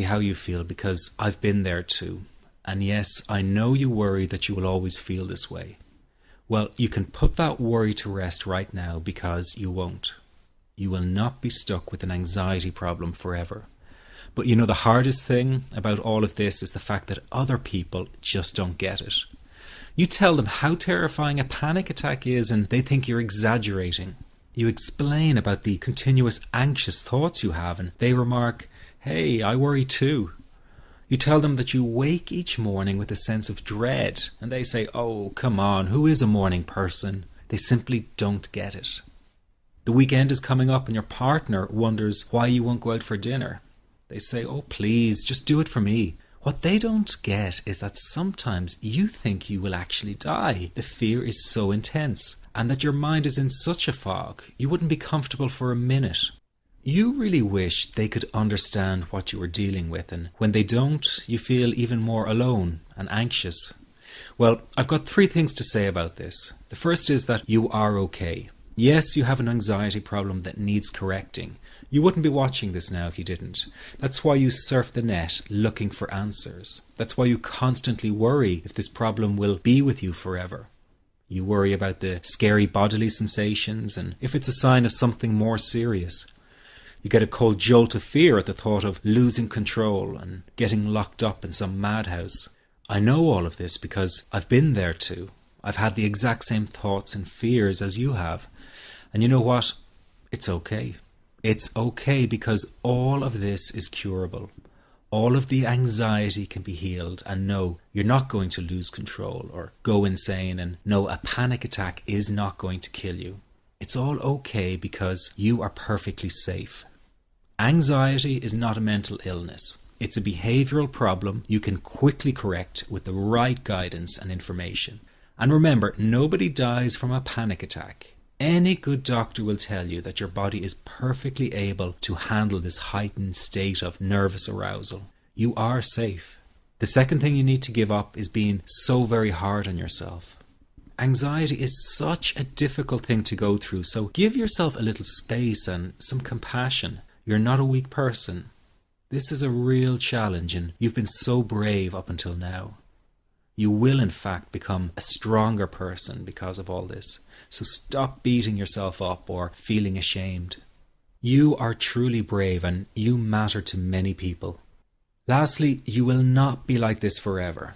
How you feel, because I've been there too. And yes, I know you worry that you will always feel this way. Well, you can put that worry to rest right now, because you won't. You will not be stuck with an anxiety problem forever. But you know, the hardest thing about all of this is the fact that other people just don't get it. You tell them how terrifying a panic attack is and they think you're exaggerating. You explain about the continuous anxious thoughts you have and they remark, "Hey, I worry too." You tell them that you wake each morning with a sense of dread and they say, "Oh, come on, who is a morning person?" They simply don't get it. The weekend is coming up and your partner wonders why you won't go out for dinner. They say, "Oh, please, just do it for me." What they don't get is that sometimes you think you will actually die. The fear is so intense, and that your mind is in such a fog, you wouldn't be comfortable for a minute. You really wish they could understand what you are dealing with, and when they don't, you feel even more alone and anxious. Well, I've got 3 things to say about this. The first is that you are okay. Yes, you have an anxiety problem that needs correcting. You wouldn't be watching this now if you didn't. That's why you surf the net looking for answers. That's why you constantly worry if this problem will be with you forever. You worry about the scary bodily sensations and if it's a sign of something more serious. You get a cold jolt of fear at the thought of losing control and getting locked up in some madhouse. I know all of this because I've been there too. I've had the exact same thoughts and fears as you have. And you know what? It's okay. It's okay, because all of this is curable. All of the anxiety can be healed, and no, you're not going to lose control or go insane, and no, a panic attack is not going to kill you. It's all okay because you are perfectly safe. Anxiety is not a mental illness. It's a behavioral problem you can quickly correct with the right guidance and information. And remember, nobody dies from a panic attack. Any good doctor will tell you that your body is perfectly able to handle this heightened state of nervous arousal. You are safe. The second thing you need to give up is being so very hard on yourself. Anxiety is such a difficult thing to go through, so give yourself a little space and some compassion. You're not a weak person. This is a real challenge and you've been so brave up until now. You will in fact become a stronger person because of all this. So stop beating yourself up or feeling ashamed. You are truly brave and you matter to many people. Lastly, you will not be like this forever.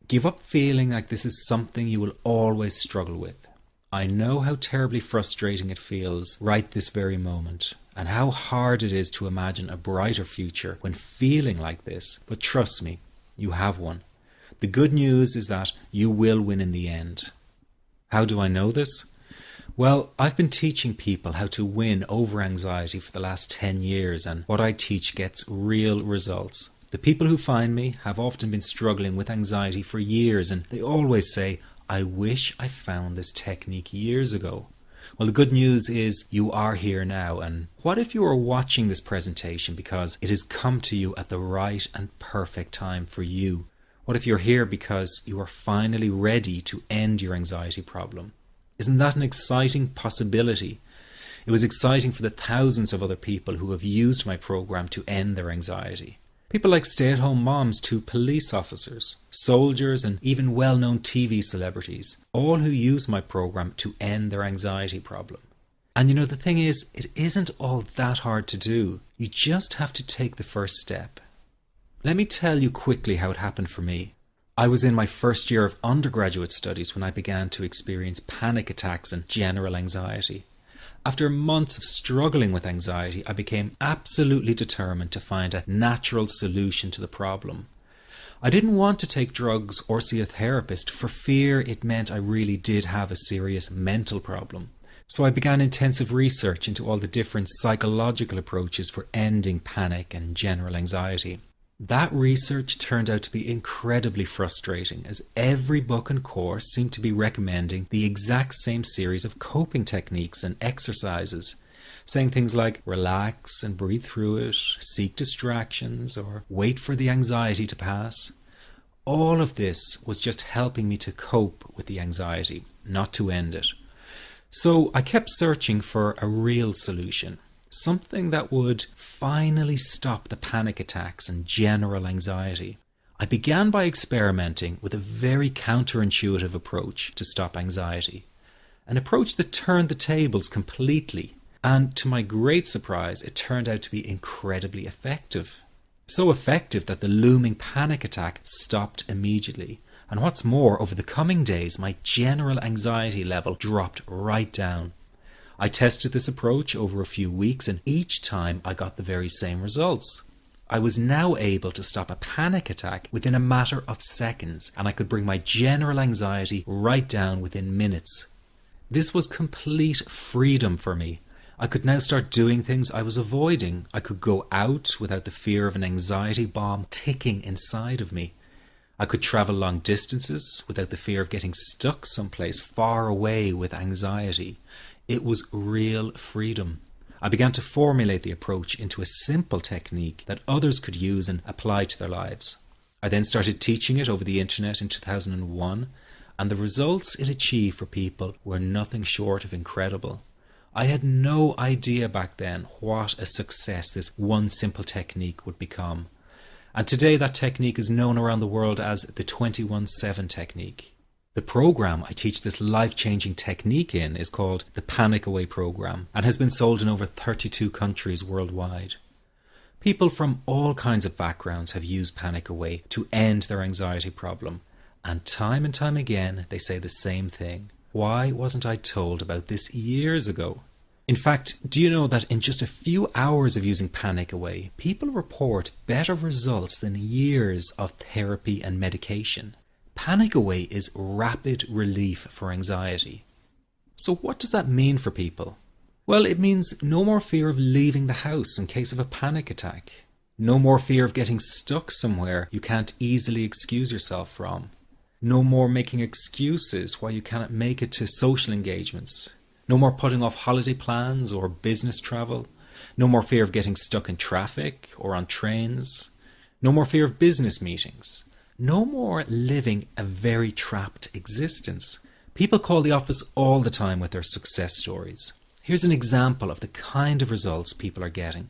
Give up feeling like this is something you will always struggle with. I know how terribly frustrating it feels right this very moment, and how hard it is to imagine a brighter future when feeling like this, but trust me, you have one. The good news is that you will win in the end. How do I know this? Well, I've been teaching people how to win over anxiety for the last 10 years, and what I teach gets real results. The people who find me have often been struggling with anxiety for years, and they always say, "I wish I found this technique years ago." Well, the good news is you are here now, and what if you are watching this presentation because it has come to you at the right and perfect time for you? What if you're here because you are finally ready to end your anxiety problem? Isn't that an exciting possibility? It was exciting for the thousands of other people who have used my program to end their anxiety. People like stay-at-home moms to police officers, soldiers, and even well-known TV celebrities, all who use my program to end their anxiety problem. And you know, the thing is, it isn't all that hard to do. You just have to take the first step. Let me tell you quickly how it happened for me. I was in my first year of undergraduate studies when I began to experience panic attacks and general anxiety. After months of struggling with anxiety, I became absolutely determined to find a natural solution to the problem. I didn't want to take drugs or see a therapist for fear it meant I really did have a serious mental problem. So I began intensive research into all the different psychological approaches for ending panic and general anxiety. That research turned out to be incredibly frustrating, as every book and course seemed to be recommending the exact same series of coping techniques and exercises, saying things like relax and breathe through it, seek distractions, or wait for the anxiety to pass. All of this was just helping me to cope with the anxiety, not to end it. So I kept searching for a real solution. something that would finally stop the panic attacks and general anxiety. I began by experimenting with a very counterintuitive approach to stop anxiety, an approach that turned the tables completely, and to my great surprise, it turned out to be incredibly effective. So effective that the looming panic attack stopped immediately. And what's more, over the coming days, my general anxiety level dropped right down. I tested this approach over a few weeks, and each time I got the very same results. I was now able to stop a panic attack within a matter of seconds, and I could bring my general anxiety right down within minutes. This was complete freedom for me. I could now start doing things I was avoiding. I could go out without the fear of an anxiety bomb ticking inside of me. I could travel long distances without the fear of getting stuck someplace far away with anxiety. It was real freedom. I began to formulate the approach into a simple technique that others could use and apply to their lives. I then started teaching it over the internet in 2001, and the results it achieved for people were nothing short of incredible. I had no idea back then what a success this one simple technique would become. And today that technique is known around the world as the 21-7 technique. The program I teach this life-changing technique in is called the Panic Away program and has been sold in over 32 countries worldwide. People from all kinds of backgrounds have used Panic Away to end their anxiety problem, and time again they say the same thing. Why wasn't I told about this years ago? In fact, do you know that in just a few hours of using Panic Away, people report better results than years of therapy and medication? Panic Away is rapid relief for anxiety. So what does that mean for people? Well, it means no more fear of leaving the house in case of a panic attack. No more fear of getting stuck somewhere you can't easily excuse yourself from. No more making excuses why you cannot make it to social engagements. No more putting off holiday plans or business travel. No more fear of getting stuck in traffic or on trains. No more fear of business meetings. No more living a very trapped existence. People call the office all the time with their success stories. Here's an example of the kind of results people are getting.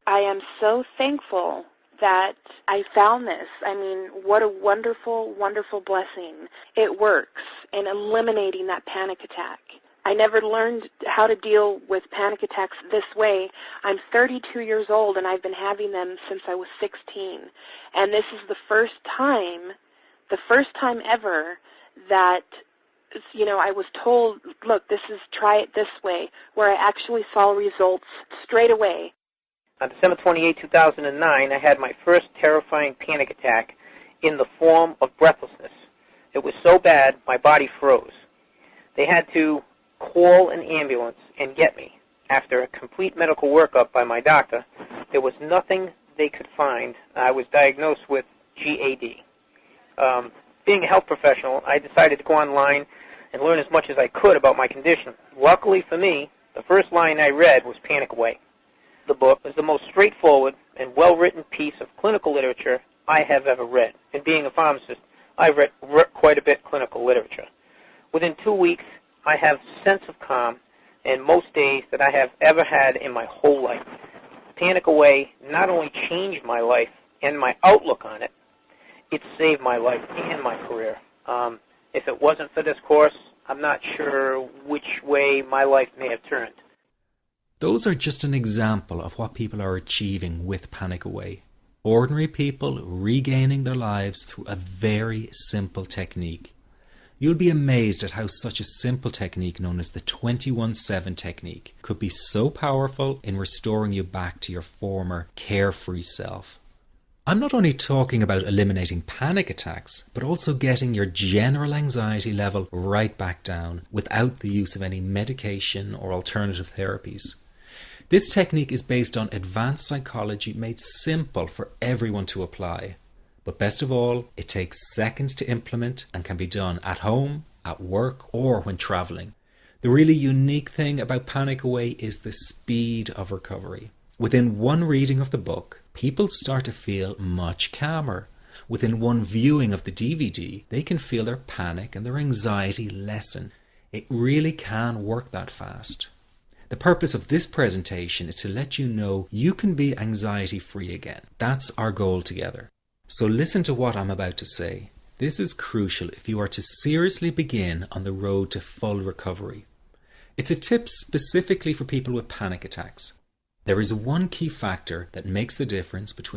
I am so thankful that I found this. I mean, what a wonderful, wonderful blessing. It works in eliminating that panic attack. I never learned how to deal with panic attacks this way. I'm 32 years old, and I've been having them since I was 16. And this is the first time ever that, I was told, look, try it this way, where I actually saw results straight away. On December 28, 2009, I had my first terrifying panic attack in the form of breathlessness. It was so bad, my body froze. They had to call an ambulance and get me. After a complete medical workup by my doctor, there was nothing they could find. I was diagnosed with GAD. Being a health professional, I decided to go online and learn as much as I could about my condition. Luckily for me, the first line I read was Panic Away. The book is the most straightforward and well-written piece of clinical literature I have ever read. And being a pharmacist, I've read quite a bit of clinical literature. Within 2 weeks, I have a sense of calm in most days that I have ever had in my whole life. Panic Away not only changed my life and my outlook on it, it saved my life and my career. If it wasn't for this course, I'm not sure which way my life may have turned. Those are just an example of what people are achieving with Panic Away. Ordinary people regaining their lives through a very simple technique. You'll be amazed at how such a simple technique known as the 21-7 technique could be so powerful in restoring you back to your former carefree self. I'm not only talking about eliminating panic attacks, but also getting your general anxiety level right back down without the use of any medication or alternative therapies. This technique is based on advanced psychology made simple for everyone to apply. But best of all, it takes seconds to implement and can be done at home, at work, or when traveling. The really unique thing about Panic Away is the speed of recovery. Within one reading of the book, people start to feel much calmer. Within one viewing of the DVD, they can feel their panic and their anxiety lessen. It really can work that fast. The purpose of this presentation is to let you know you can be anxiety-free again. That's our goal together. So listen to what I'm about to say. This is crucial if you are to seriously begin on the road to full recovery. It's a tip specifically for people with panic attacks. There is one key factor that makes the difference between